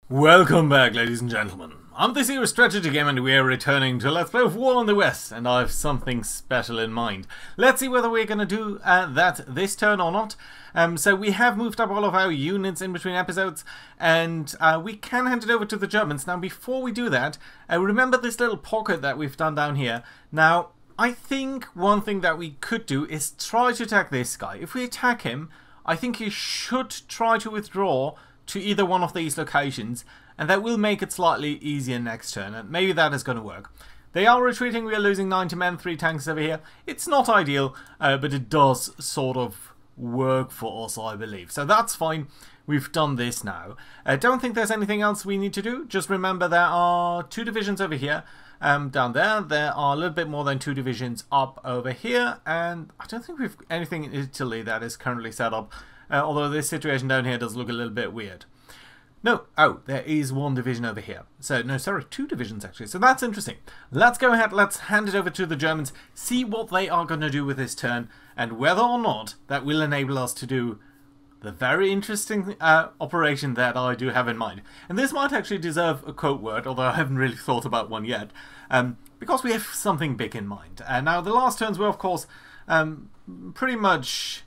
Welcome back, ladies and gentlemen. I'm this here strategy game and we are returning to Let's Play of War in the West, and I have something special in mind. Let's see whether we're going to do that this turn or not. So we have moved up all of our units in between episodes, and we can hand it over to the Germans. Now before we do that, remember this little pocket that we've done down here. Now I think one thing that we could do is try to attack this guy. If we attack him, I think he should try to withdraw to either one of these locations, and that will make it slightly easier next turn, and maybe that is going to work. They are retreating, we are losing 90 men, 3 tanks over here. It's not ideal, but it does sort of work for us, I believe. So that's fine, we've done this now. I don't think there's anything else we need to do. Just remember there are 2 divisions over here. Down there, there are a little bit more than 2 divisions up over here, and I don't think we've anything in Italy that is currently set up. Although this situation down here does look a little bit weird. No, oh, there is 1 division over here. So, no, sorry, 2 divisions actually. So that's interesting. Let's go ahead, let's hand it over to the Germans, see what they are going to do with this turn, and whether or not that will enable us to do the very interesting operation that I do have in mind. And this might actually deserve a quote word, although I haven't really thought about one yet, because we have something big in mind. Now, the last turns were, of course, pretty much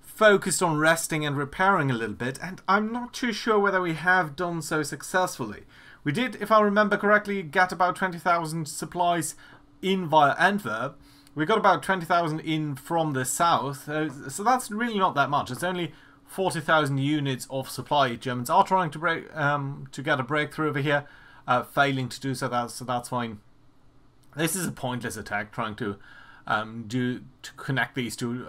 focused on resting and repairing a little bit, and I'm not too sure whether we have done so successfully. We did, if I remember correctly, get about 20,000 supplies in via Antwerp. We got about 20,000 in from the south, so that's really not that much. It's only 40,000 units of supply. Germans are trying to get a breakthrough over here, failing to do so. That's fine. This is a pointless attack, trying to connect these 2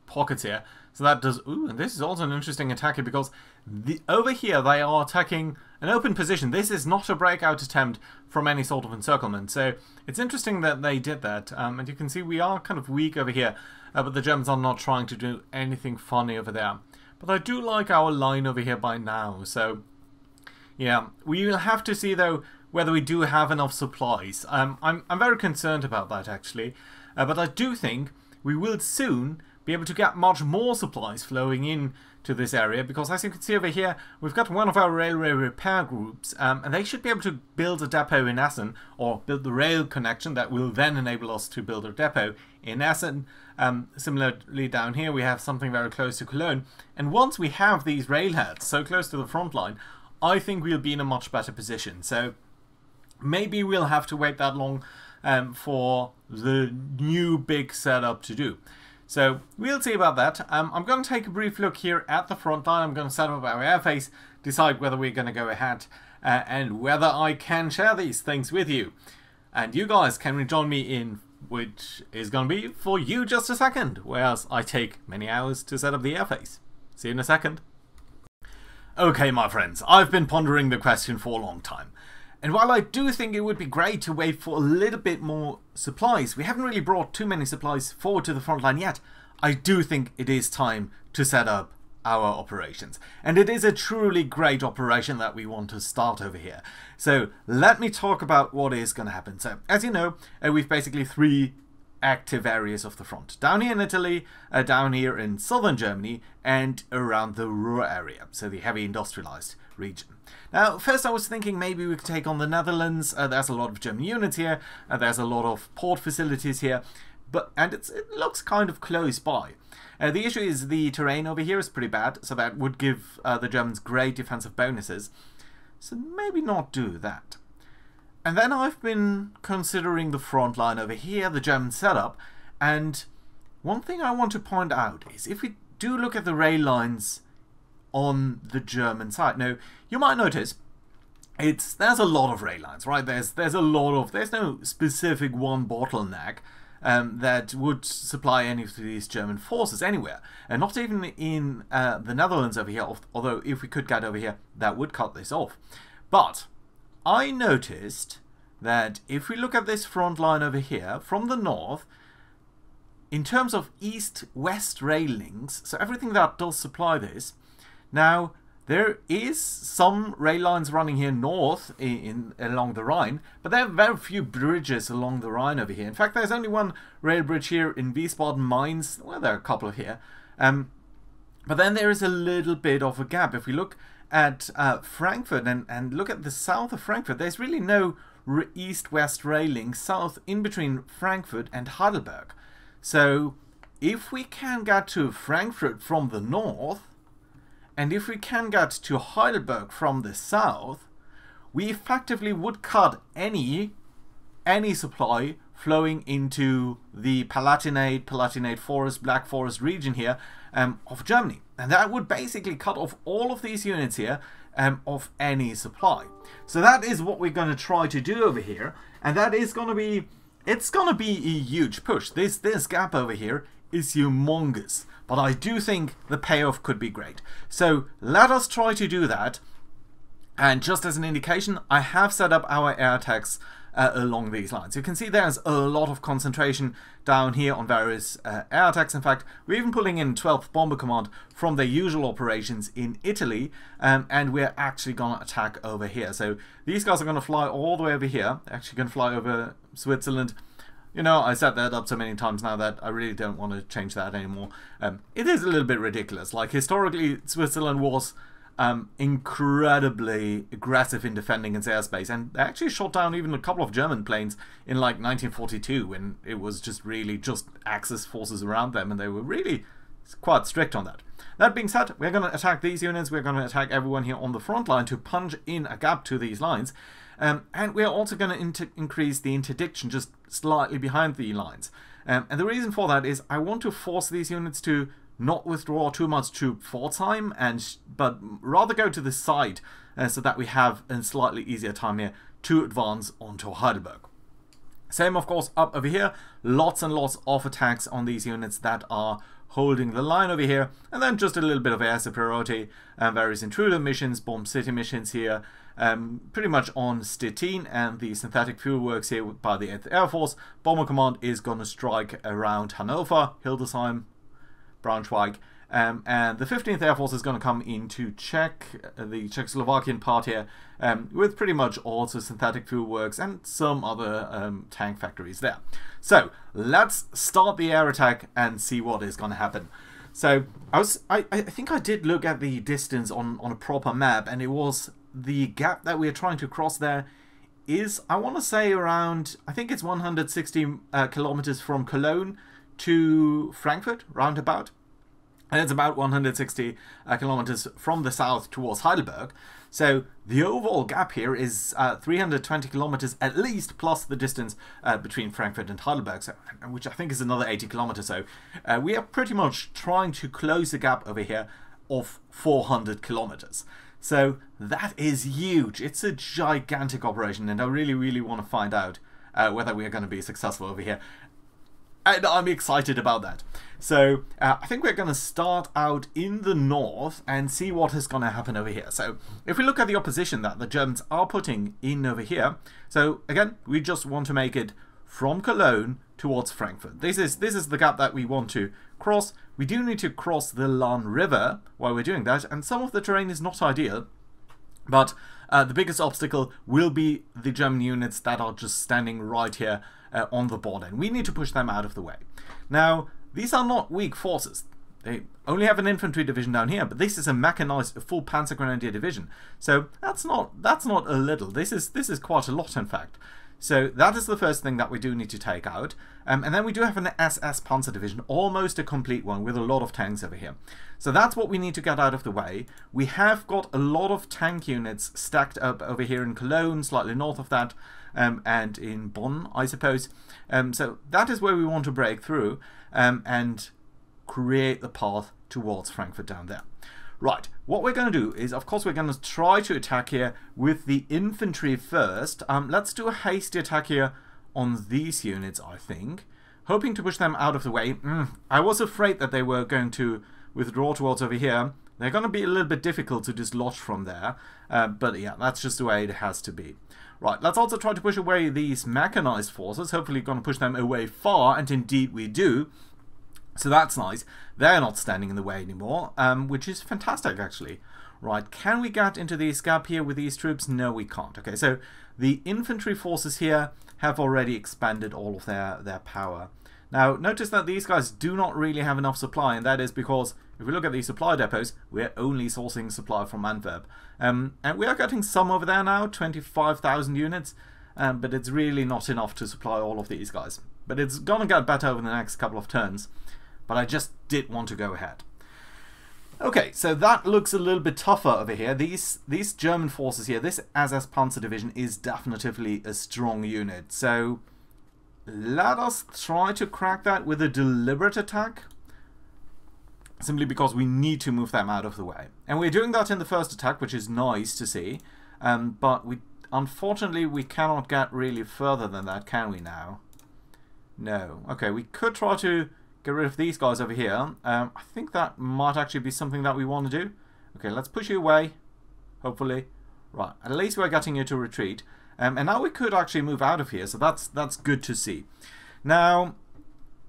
pockets here. So that does... Ooh, and this is also an interesting attack here, because over here they are attacking an open position. This is not a breakout attempt from any sort of encirclement. So it's interesting that they did that. And you can see we are kind of weak over here, but the Germans are not trying to do anything funny over there. But I do like our line over here by now. So yeah, we will have to see though whether we do have enough supplies. I'm very concerned about that actually. But I do think we will soon be able to get much more supplies flowing in to this area, because as you can see over here, we've got one of our railway repair groups, and they should be able to build a depot in Essen, or build the rail connection that will then enable us to build a depot in Essen. Similarly down here we have something very close to Cologne, and once we have these railheads so close to the front line, I think we'll be in a much better position. So maybe we'll have to wait that long for the new big setup to do. So we'll see about that. I'm going to take a brief look here at the front line. I'm going to set up our airface, decide whether we're going to go ahead and whether I can share these things with you. And you guys can rejoin me in, which is going to be for you just a second, whereas I take many hours to set up the airface. See you in a second. Okay, my friends, I've been pondering the question for a long time. And while I do think it would be great to wait for a little bit more supplies, we haven't really brought too many supplies forward to the front line yet. I do think it is time to set up our operations. And it is a truly great operation that we want to start over here. So let me talk about what is going to happen. So as you know, we've basically 3 active areas of the front. Down here in Italy, down here in southern Germany, and around the Ruhr area, so the heavy industrialized region. Now, first I was thinking maybe we could take on the Netherlands. There's a lot of German units here, there's a lot of port facilities here, and it looks kind of close by. The issue is the terrain over here is pretty bad, so that would give the Germans great defensive bonuses, so maybe not do that. And then I've been considering the front line over here, the German setup, and one thing I want to point out is if we do look at the rail lines on the German side. Now, you might notice there's a lot of rail lines, right? There's no specific one bottleneck that would supply any of these German forces anywhere, and not even in the Netherlands over here, although if we could get over here, that would cut this off. But I noticed that if we look at this front line over here, from the north, in terms of east-west rail links, so everything that does supply this, now there is some rail lines running here north along the Rhine, but there are very few bridges along the Rhine over here. In fact, there's only one rail bridge here in Wiesbaden, Mainz. Well, there are a couple here. But then there is a little bit of a gap. If we look at Frankfurt and look at the south of Frankfurt, there's really no east-west railing south in between Frankfurt and Heidelberg. So if we can get to Frankfurt from the north, and if we can get to Heidelberg from the south, we effectively would cut any supply flowing into the Palatinate Forest, Black Forest region here of Germany. And that would basically cut off all of these units here of any supply. So that is what we're going to try to do over here. And that is going to be, it's going to be a huge push. This gap over here is humongous. But I do think the payoff could be great. So let us try to do that. And just as an indication, I have set up our air attacks along these lines. You can see there's a lot of concentration down here on various air attacks. In fact, we're even pulling in 12th Bomber Command from their usual operations in Italy, and we're actually going to attack over here. So these guys are going to fly all the way over here. They're actually going to fly over Switzerland. You know, I set that up so many times now that I really don't want to change that anymore. It is a little bit ridiculous. Like, historically, Switzerland was incredibly aggressive in defending its airspace, and they actually shot down even a couple of German planes in like 1942 when it was just really just Axis forces around them, and they were really quite strict on that. That being said, we're going to attack these units, we're going to attack everyone here on the front line to punch in a gap to these lines, and we're also going to increase the interdiction just slightly behind the lines. And the reason for that is I want to force these units to not withdraw too much troop for time, but rather go to the side so that we have a slightly easier time here to advance onto Heidelberg. Same, of course, up over here. Lots and lots of attacks on these units that are holding the line over here, and then just a little bit of air superiority, various intruder missions, bomb city missions here, pretty much on Stettin and the synthetic fuel works here by the 8th Air Force. Bomber Command is going to strike around Hanover, Hildesheim, Braunschweig, and the 15th Air Force is going to come into the Czechoslovakian part here, with pretty much also synthetic fuel works and some other tank factories there. So let's start the air attack and see what is going to happen. So I think I did look at the distance on a proper map, and it was the gap that we're trying to cross there is, I want to say, around, I think it's 160 kilometers from Cologne to Frankfurt, roundabout, and it's about 160 kilometers from the south towards Heidelberg. So the overall gap here is 320 kilometers at least, plus the distance between Frankfurt and Heidelberg, so, which I think is another 80 kilometers. So we are pretty much trying to close the gap over here of 400 kilometers. So that is huge. It's a gigantic operation, and I really, really want to find out whether we are going to be successful over here. And I'm excited about that. So I think we're going to start out in the north and see what is going to happen over here. So if we look at the opposition that the Germans are putting in over here, so again, we just want to make it from Cologne towards Frankfurt. This is the gap that we want to cross. We do need to cross the Lahn River while we're doing that, and some of the terrain is not ideal, but the biggest obstacle will be the German units that are just standing right here on the border, and we need to push them out of the way. Now, these are not weak forces. They only have an infantry division down here, but this is a mechanized full Panzer Grenadier division. So that's not a little. This is quite a lot, in fact. So that is the first thing that we do need to take out. And then we do have an SS Panzer division, almost a complete one, with a lot of tanks over here. So that's what we need to get out of the way. We have got a lot of tank units stacked up over here in Cologne, slightly north of that, and in Bonn, I suppose. So that is where we want to break through and create the path towards Frankfurt down there. Right, what we're going to do is, of course, we're going to try to attack here with the infantry first. Let's do a hasty attack here on these units, I think, hoping to push them out of the way. I was afraid that they were going to withdraw towards over here. They're going to be a little bit difficult to dislodge from there, but yeah, that's just the way it has to be. Right, let's also try to push away these mechanized forces, hopefully going to push them away far, and indeed we do. So that's nice. They're not standing in the way anymore, which is fantastic, actually. Right, can we get into this gap here with these troops? No, we can't. Okay, so the infantry forces here have already expanded all of their power. Now, notice that these guys do not really have enough supply, and that is because if we look at the supply depots, we're only sourcing supply from Antwerp. And we are getting some over there now, 25,000 units, but it's really not enough to supply all of these guys. But it's going to get better over the next couple of turns. But I just did want to go ahead. Okay, so that looks a little bit tougher over here. These German forces here, this SS Panzer Division is definitively a strong unit. So let us try to crack that with a deliberate attack. Simply because we need to move them out of the way. And we're doing that in the first attack, which is nice to see. But unfortunately, we cannot get really further than that, can we now? No. Okay, we could try to get rid of these guys over here. I think that might actually be something that we want to do. Okay, let's push you away. Hopefully. Right, at least we're getting you to retreat. And now we could actually move out of here, so that's good to see. Now,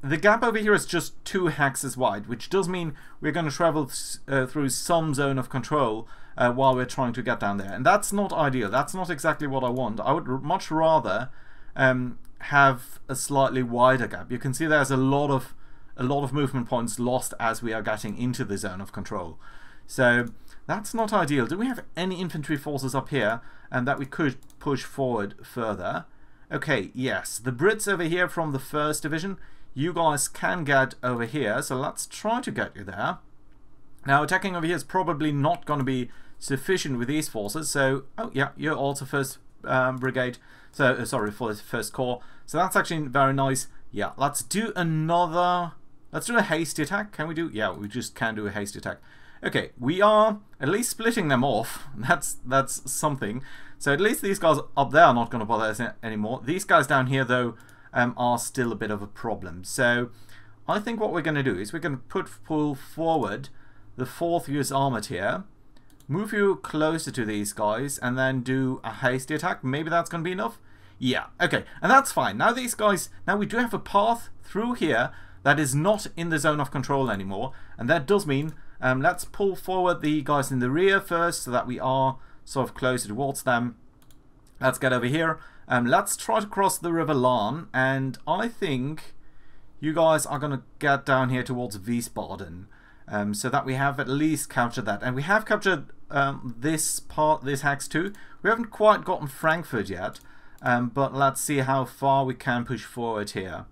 the gap over here is just 2 hexes wide, which does mean we're going to travel through some zone of control while we're trying to get down there. And that's not ideal. That's not exactly what I want. I would much rather have a slightly wider gap. You can see there's a lot of movement points lost as we are getting into the zone of control. So that's not ideal. Do we have any infantry forces up here and that we could push forward further? Okay, yes. The Brits over here from the 1st Division, you guys can get over here, so let's try to get you there. Now, attacking over here is probably not going to be sufficient with these forces, so, oh yeah, you're also 1st Brigade, so, sorry, for the 1st Corps, so that's actually very nice. Yeah, let's do a hasty attack. Can we do? Yeah, we just can do a hasty attack. Okay, we are at least splitting them off. That's something. So at least these guys up there are not going to bother us anymore. These guys down here, though, are still a bit of a problem. So I think what we're going to do is we're going to pull forward the 4th US Armored here, move you closer to these guys, and then do a hasty attack. Maybe that's going to be enough. Yeah, okay, and that's fine. Now these guys, now we do have a path through here that is not in the zone of control anymore, and that does mean let's pull forward the guys in the rear first so that we are sort of closer towards them. Let's get over here. Let's try to cross the River Lahn, and I think you guys are going to get down here towards Wiesbaden, so that we have at least captured that. And we have captured this hex too. We haven't quite gotten Frankfurt yet, but let's see how far we can push forward here.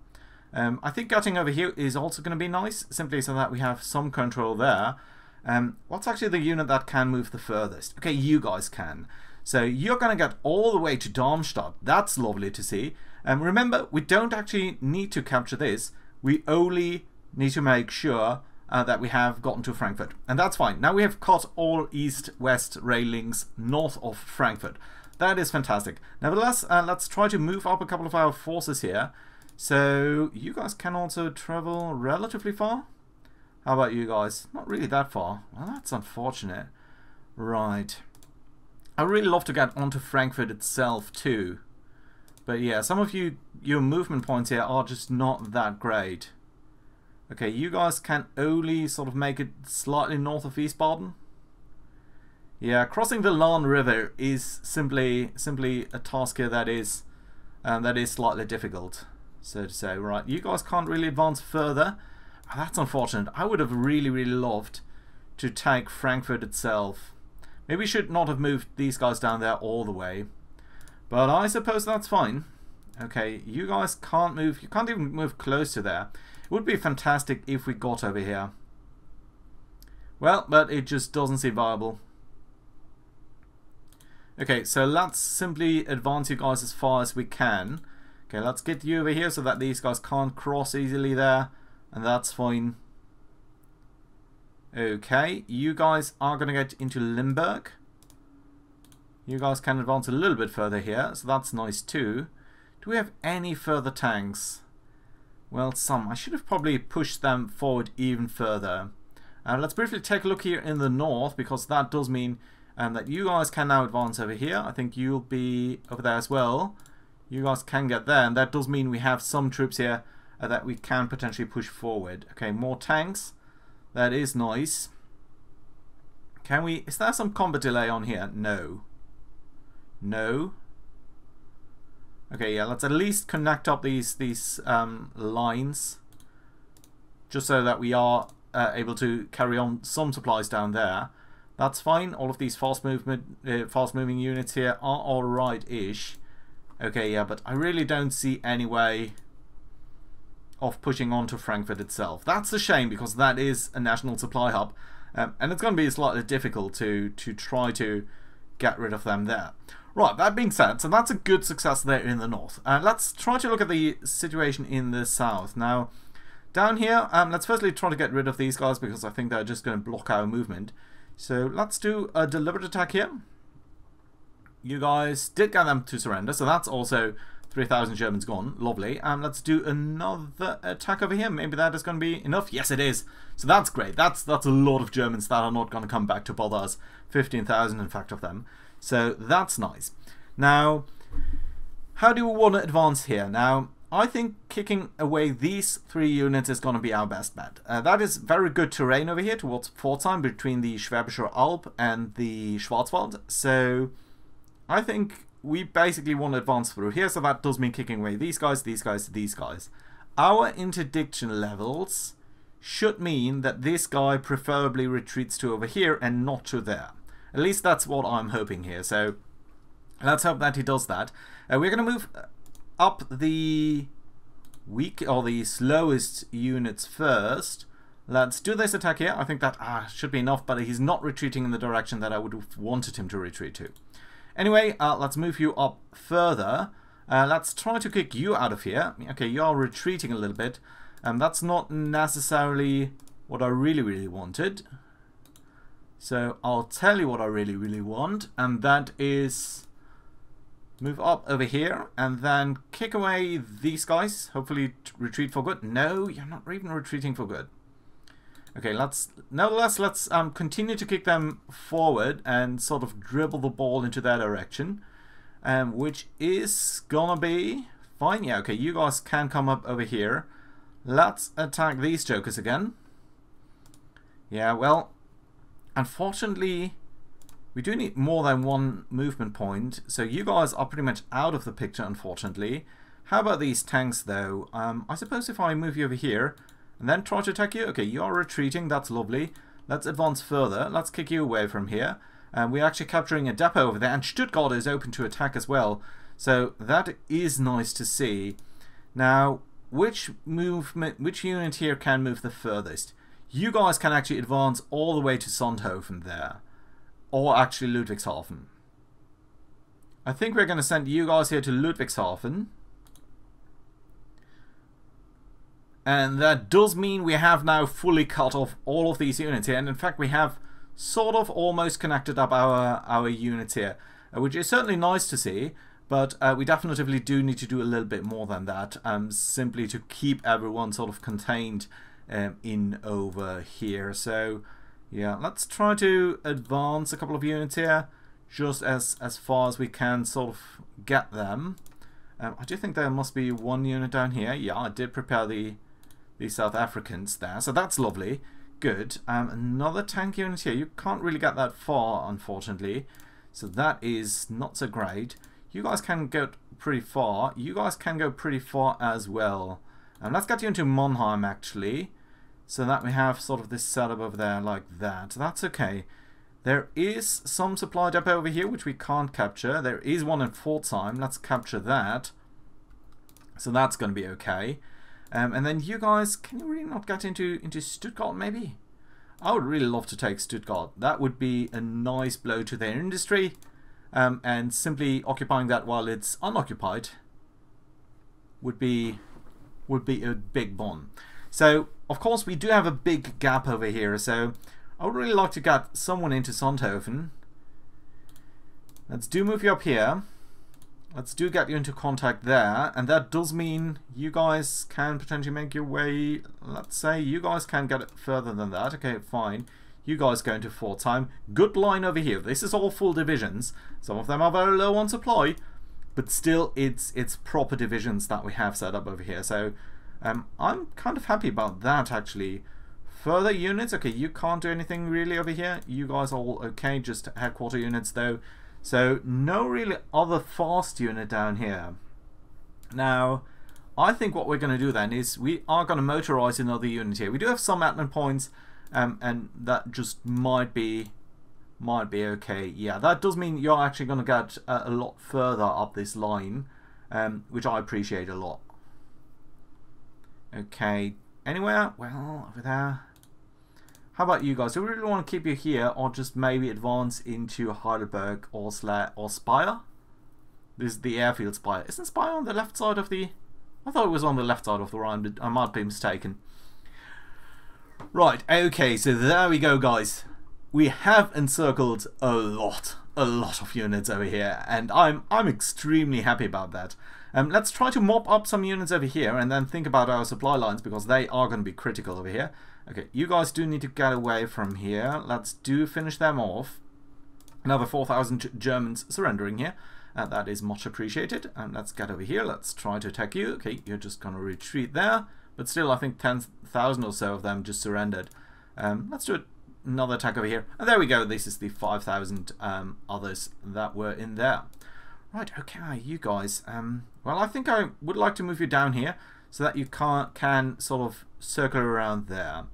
I think getting over here is also going to be nice, simply so that we have some control there. What's actually the unit that can move the furthest? Okay, you guys can. So you're going to get all the way to Darmstadt. That's lovely to see. Remember, we don't actually need to capture this. We only need to make sure that we have gotten to Frankfurt. And that's fine. Now we have cut all east-west rail links north of Frankfurt. That is fantastic. Nevertheless, let's try to move up a couple of our forces here. So you guys can also travel relatively far. How about you guys? Not really that far. Well, that's unfortunate. Right. I really love to get onto Frankfurt itself too. But yeah, some of your movement points here are just not that great. Okay, you guys can only sort of make it slightly north of Wiesbaden. Yeah, crossing the Lahn River is simply a task here that is slightly difficult, so to say. Right, you guys can't really advance further. Oh, that's unfortunate. I would have really loved to take Frankfurt itself. Maybe we should not have moved these guys down there all the way. But I suppose that's fine. Okay, you guys can't move. You can't even move close to there. It would be fantastic if we got over here. Well, but it just doesn't seem viable. Okay, so let's simply advance you guys as far as we can. Okay, let's get you over here so that these guys can't cross easily there. And that's fine. Okay, you guys are going to get into Limburg. You guys can advance a little bit further here, so that's nice too. Do we have any further tanks? Well, some. I should have probably pushed them forward even further. Let's briefly take a look here in the north, because that does mean that you guys can now advance over here. I think you'll be over there as well. You guys can get there, and that does mean we have some troops here that we can potentially push forward. Okay, more tanks. That is nice. Can we... Is there some combat delay on here? No. No. Okay, yeah, let's at least connect up these lines, just so that we are able to carry on some supplies down there. That's fine. All of these fast-moving units here are alright-ish. Okay, yeah, but I really don't see any way of pushing on to Frankfurt itself. That's a shame, because that is a national supply hub, and it's going to be slightly difficult to try to get rid of them there. Right, that being said, so that's a good success there in the north. Let's try to look at the situation in the south. Now, down here, let's firstly try to get rid of these guys, because I think they're just going to block our movement. So let's do a deliberate attack here. You guys did get them to surrender, so that's also 3,000 Germans gone. Lovely. Let's do another attack over here. Maybe that is going to be enough. Yes, it is. So that's great. That's a lot of Germans that are not going to come back to bother us. 15,000, in fact, of them. So that's nice. Now, how do we want to advance here? Now, I think kicking away these 3 units is going to be our best bet. That is very good terrain over here towards Pforzheim, between the Schwäbische Alb and the Schwarzwald. So I think we basically want to advance through here, so that does mean kicking away these guys, these guys, these guys. Our interdiction levels should mean that this guy preferably retreats to over here and not to there. At least that's what I'm hoping here, so let's hope that he does that. We're going to move up the weak, or the slowest units first. Let's do this attack here. I think that should be enough, but he's not retreating in the direction that I would have wanted him to retreat to. Anyway, let's move you up further. Let's try to kick you out of here. Okay, you are retreating a little bit. That's not necessarily what I really wanted. So I'll tell you what I really want, and that is move up over here and then kick away these guys. Hopefully retreat for good. No, you're not even retreating for good. Okay, nevertheless, let's continue to kick them forward and sort of dribble the ball into their direction, which is gonna be fine. Yeah, okay, you guys can come up over here. Let's attack these jokers again. Yeah, well, unfortunately, we do need more than 1 movement point, so you guys are pretty much out of the picture, unfortunately. How about these tanks, though? I suppose if I move you over here and then try to attack you. Okay, you are retreating. That's lovely. Let's advance further. Let's kick you away from here. We're actually capturing a depot over there, and Stuttgart is open to attack as well. So that is nice to see. Now, which unit here can move the furthest? You guys can actually advance all the way to Sonthofen there, or actually Ludwigshafen. I think we're going to send you guys here to Ludwigshafen. And that does mean we have now fully cut off all of these units here. And in fact, we have sort of almost connected up our units here, which is certainly nice to see. But we definitively do need to do a little bit more than that, simply to keep everyone sort of contained in over here. So yeah, let's try to advance a couple of units here, just as far as we can sort of get them. I do think there must be 1 unit down here. Yeah, I did prepare the South Africans there, so that's lovely. Good. Another tank unit here. You can't really get that far, unfortunately, so that is not so great. You guys can go pretty far. You guys can go pretty far as well. Let's get you into Monheim, actually, so that we have sort of this setup over there like that. That's okay. There is some supply depot over here which we can't capture. There is one in Pforzheim. Let's capture that. So that's going to be okay. And then you guys, can you really not get into Stuttgart, maybe? I would really love to take Stuttgart. That would be a nice blow to their industry. And simply occupying that while it's unoccupied would be a big bomb. So, of course, we do have a big gap over here. So, I would really like to get someone into Sonthofen. Let's do move you up here. Let's do get you into contact there, and that does mean you guys can potentially make your way. Let's say you guys can get it further than that. Okay, fine. You guys go into Pforzheim. Good line over here. This is all full divisions. Some of them are very low on supply, but still it's proper divisions that we have set up over here. So I'm kind of happy about that, actually. Further units. Okay, you can't do anything really over here. You guys are all okay, just headquarter units though. So no really other fast unit down here. Now, I think what we're going to do then is we are going to motorize another unit here. We do have some admin points, and that just might be okay. Yeah, that does mean you're actually going to get a lot further up this line, which I appreciate a lot. Okay, anywhere? Well, over there. How about you guys? Do we really want to keep you here, or just maybe advance into Heidelberg or Speyer? This is the airfield Speyer. Isn't Speyer on the left side of the... I thought it was on the left side of the Rhine, but I might be mistaken. Right, okay, so there we go, guys. We have encircled a lot of units over here, and I'm extremely happy about that. Let's try to mop up some units over here, and then think about our supply lines, because they are going to be critical over here. Okay, you guys do need to get away from here. Let's finish them off. Another 4,000 Germans surrendering here. That is much appreciated. And let's get over here. Let's try to attack you. Okay, you're just going to retreat there. But still, I think 10,000 or so of them just surrendered. Let's do another attack over here. And there we go. This is the 5,000 others that were in there. Right, okay, you guys. Well, I think I would like to move you down here so that you can sort of circle around there.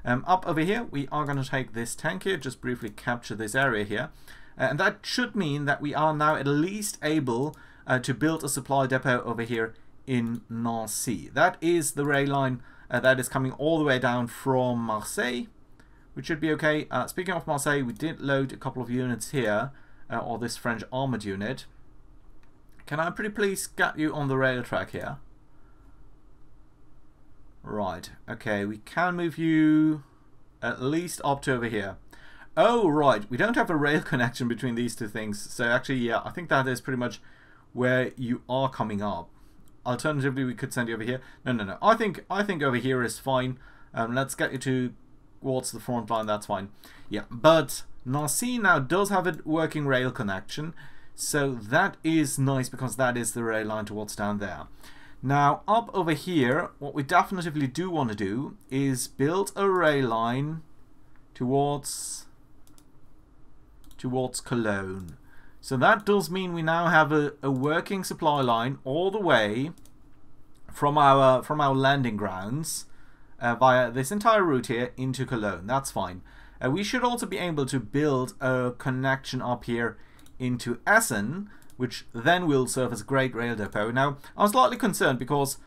Up over here, we are going to take this tank here, just briefly capture this area here. And that should mean that we are now at least able to build a supply depot over here in Nancy. That is the rail line that is coming all the way down from Marseille, which should be okay. Speaking of Marseille, we did load a couple of units here, or this French armored unit. Can I pretty please get you on the rail track here? Right, okay, we can move you at least up to over here. Oh, right, we don't have a rail connection between these two things. So actually, yeah, I think that is pretty much where you are coming up. Alternatively, we could send you over here. No. I think over here is fine. Let's get you towards the front line, that's fine. Yeah, but Nancy now does have a working rail connection. So that is nice, because that is the rail line towards down there. Now, up over here, what we definitively do want to do is build a rail line towards Cologne. So that does mean we now have a working supply line all the way from our landing grounds via this entire route here into Cologne. That's fine. We should also be able to build a connection up here into Essen, which then will serve as a great rail depot. Now, I'm slightly concerned because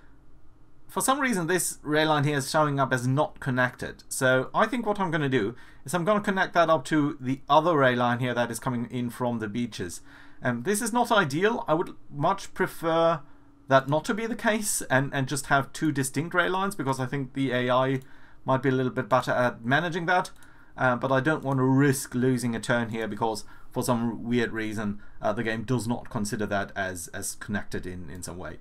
for some reason this rail line here is showing up as not connected. So I think what I'm going to do is I'm going to connect that up to the other rail line here that is coming in from the beaches. This is not ideal. I would much prefer that not to be the case and just have two distinct rail lines, because I think the AI might be a little bit better at managing that. But I don't want to risk losing a turn here, because for some weird reason the game does not consider that as connected in some way.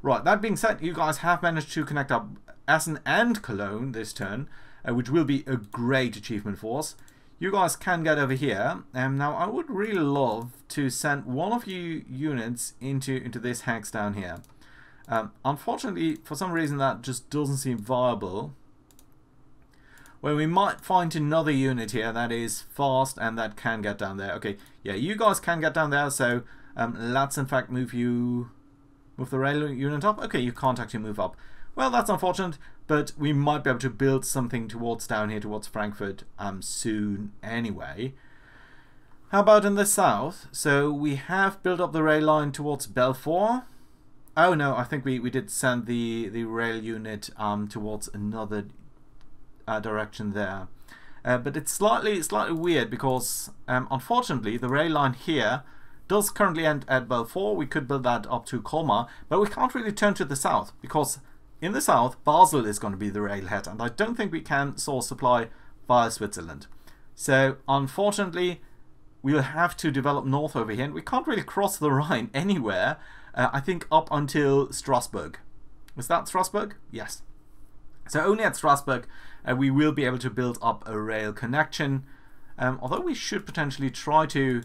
Right, that being said, you guys have managed to connect up Essen and Cologne this turn, which will be a great achievement for us. You guys can get over here. Now, I would really love to send one of you units into this hex down here. Unfortunately, for some reason, that just doesn't seem viable. Well, we might find another unit here that is fast and that can get down there. Okay, yeah, you guys can get down there, so let's in fact move the rail unit up. Okay, you can't actually move up. Well, that's unfortunate, but we might be able to build something towards down here, towards Frankfurt soon anyway. How about in the south? So we have built up the rail line towards Belfort. Oh no, I think we did send the rail unit towards another direction there. But it's slightly weird because unfortunately the rail line here does currently end at Belfort. We could build that up to Colmar, but we can't really turn to the south, because in the south Basel is going to be the railhead, and I don't think we can source supply via Switzerland. So unfortunately we'll have to develop north over here, and we can't really cross the Rhine anywhere. I think up until Strasbourg. Was that Strasbourg? Yes. So only at Strasbourg we will be able to build up a rail connection, although we should potentially try to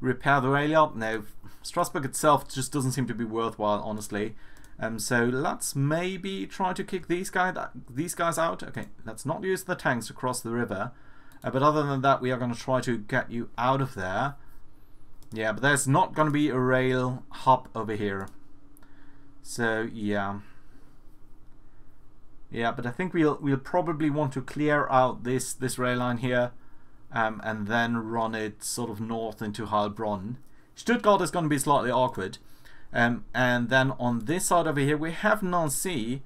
repair the rail yard. No, Strasbourg itself just doesn't seem to be worthwhile, honestly. So let's maybe try to kick these guys out. Okay, let's not use the tanks to cross the river. But other than that, we are going to try to get you out of there. Yeah, but there's not going to be a rail hub over here. So, yeah. Yeah, but I think we'll probably want to clear out this rail line here, and then run it sort of north into Heilbronn. Stuttgart is going to be slightly awkward, and then on this side over here we have Nancy.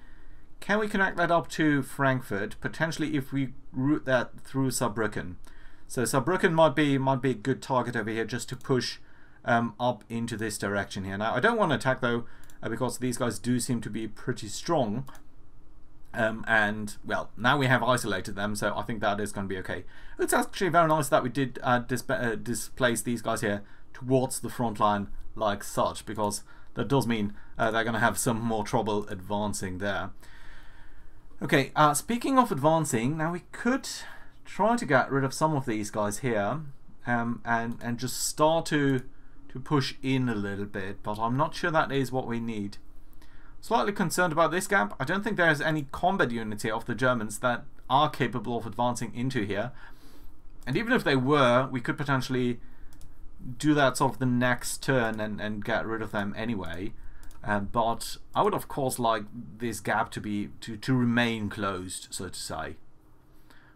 Can we connect that up to Frankfurt? Potentially, if we route that through Saarbrücken. So Saarbrücken might be a good target over here, just to push up into this direction here. Now I don't want to attack though, because these guys do seem to be pretty strong. And well, now we have isolated them, so I think that is going to be okay. It's actually very nice that we did displace these guys here towards the front line like such, because that does mean they're going to have some more trouble advancing there. Okay, speaking of advancing, now we could try to get rid of some of these guys here, and just start to push in a little bit, but I'm not sure that is what we need. Slightly concerned about this gap. I don't think there's any combat units here of the Germans that are capable of advancing into here, and even if they were, we could potentially do that sort of the next turn and get rid of them anyway. But I would of course like this gap to remain closed, so to say.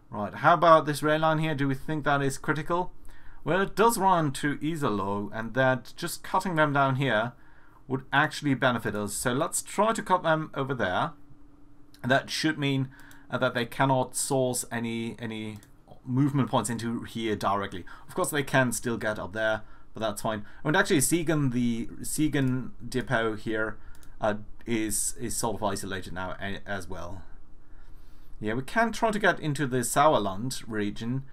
Right, how about this rail line here? Do we think that is critical? Well, it does run to Iserlohn, and that just cutting them down here would actually benefit us. So let's try to cut them over there. That should mean that they cannot source any movement points into here directly. Of course they can still get up there, but that's fine. And actually Siegen, the Siegen depot here is sort of isolated now as well. Yeah, we can try to get into the Sauerland region,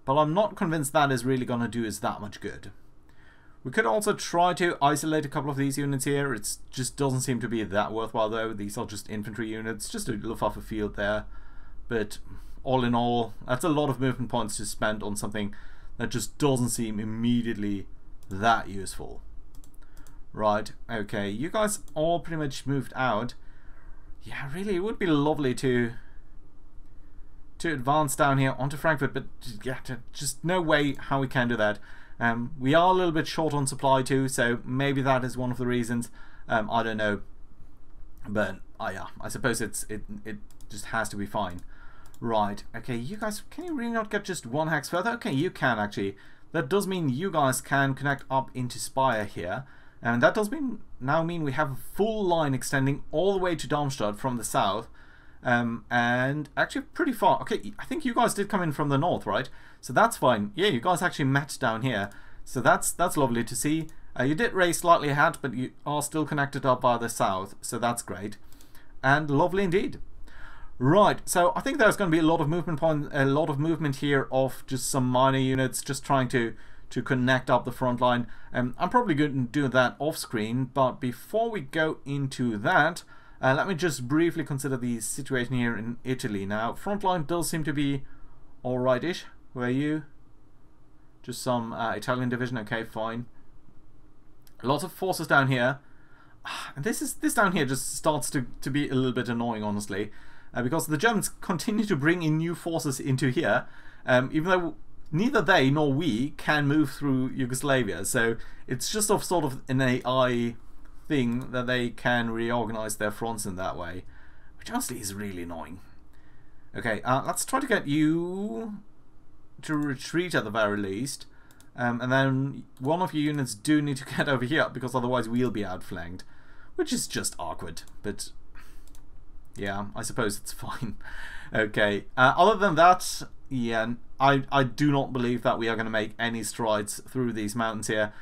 but I'm not convinced that is really going to do us that much good. We could also try to isolate a couple of these units here. It just doesn't seem to be that worthwhile though. These are just infantry units, just a Luftwaffe field there. But all in all, that's a lot of movement points to spend on something that just doesn't seem immediately that useful. Right, okay, you guys all pretty much moved out. Yeah, really, it would be lovely to advance down here onto Frankfurt, but yeah, just no way how we can do that. We are a little bit short on supply too, so maybe that is one of the reasons. I don't know, but yeah, I suppose it just has to be fine. Right, okay, you guys, can you really not get just one hex further? Okay, you can actually. That does mean you guys can connect up into Speyer here, and that does now mean we have a full line extending all the way to Darmstadt from the south, and actually pretty far. Okay, I think you guys did come in from the north, right? So that's fine. Yeah, you guys actually met down here, so that's lovely to see. You did race slightly ahead, but you are still connected up by the south, so that's great and lovely indeed. Right, so I think there's going to be a lot of movement here of just some minor units just trying to connect up the front line. I'm probably going to do that off screen, but before we go into that, let me just briefly consider the situation here in Italy. Now, front line does seem to be alright-ish. Who are you? Just some Italian division. Okay, fine. Lots of forces down here. And this down here just starts to be a little bit annoying, honestly. Because the Germans continue to bring in new forces into here, even though neither they nor we can move through Yugoslavia. So it's just sort of an AI thing that they can reorganize their fronts in that way, which honestly is really annoying. Okay, let's try to get you to retreat at the very least, and then one of your units do need to get over here, because otherwise we'll be outflanked, which is just awkward, but yeah, I suppose it's fine. Okay, other than that, yeah, I do not believe that we are going to make any strides through these mountains here.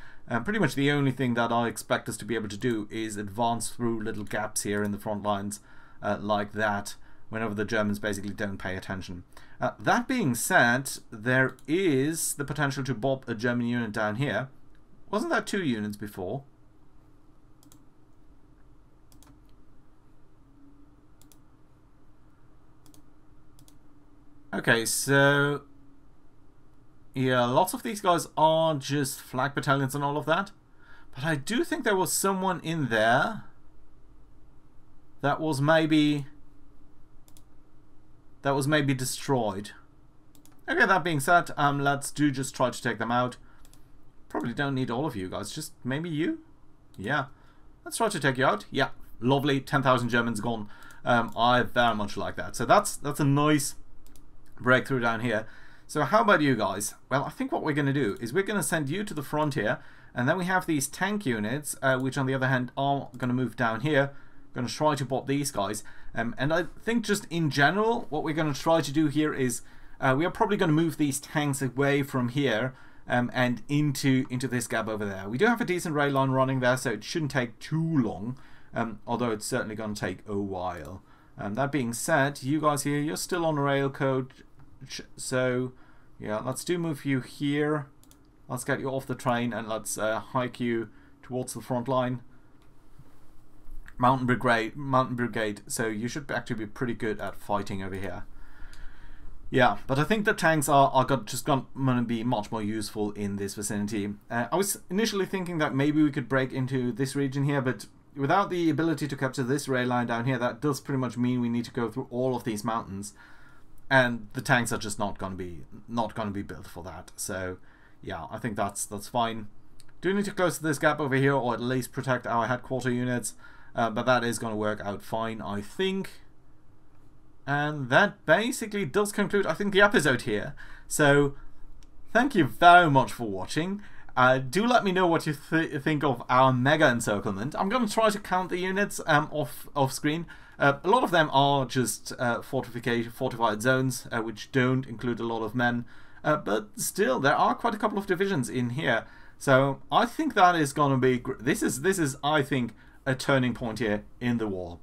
Pretty much the only thing that I expect us to be able to do is advance through little gaps here in the front lines like that, whenever the Germans basically don't pay attention. That being said, there is the potential to bob a German unit down here. Wasn't that 2 units before? Okay, so yeah, lots of these guys are just flag battalions and all of that, but I do think there was someone in there that was maybe destroyed. Okay, that being said, let's just try to take them out. Probably don't need all of you guys, just maybe you. Yeah, let's try to take you out. Yeah, lovely, 10,000 Germans gone. I very much like that. So that's a nice breakthrough down here. So how about you guys? Well, I think what we're going to do is we're going to send you to the front here, and then we have these tank units, which on the other hand are going to move down here. Going to try to pop these guys, and I think just in general what we're going to try to do here is we are probably going to move these tanks away from here and into this gap over there. We do have a decent rail line running there, so it shouldn't take too long, although it's certainly going to take a while. That being said, you guys here, you're still on rail code, so yeah, let's move you here. Let's get you off the train and let's hike you towards the front line. Mountain Brigade, so you should actually be pretty good at fighting over here. Yeah, but I think the tanks are just going to be much more useful in this vicinity. I was initially thinking that maybe we could break into this region here, but without the ability to capture this rail line down here, that does pretty much mean we need to go through all of these mountains, and the tanks are just not going to be built for that. So yeah, I think that's fine. Do need to close this gap over here, or at least protect our headquarter units. But that is going to work out fine, I think. And that basically does conclude, I think, the episode here. So, thank you very much for watching. Do let me know what you think of our mega encirclement. I'm going to try to count the units off screen. A lot of them are just fortified zones, which don't include a lot of men. But still, there are quite a couple of divisions in here. So, I think that is going to be... This is, I think, a turning point here in the war.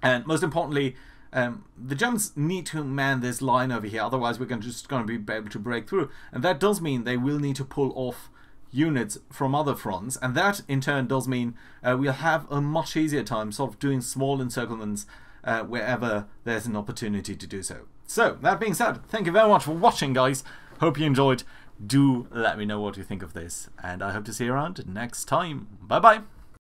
And most importantly, the Germans need to man this line over here, otherwise we're just going to be able to break through, and that does mean they will need to pull off units from other fronts, and that in turn does mean we'll have a much easier time sort of doing small encirclements wherever there's an opportunity to do so. So that being said, thank you very much for watching, guys. Hope you enjoyed. Do let me know what you think of this, and I hope to see you around next time. Bye bye.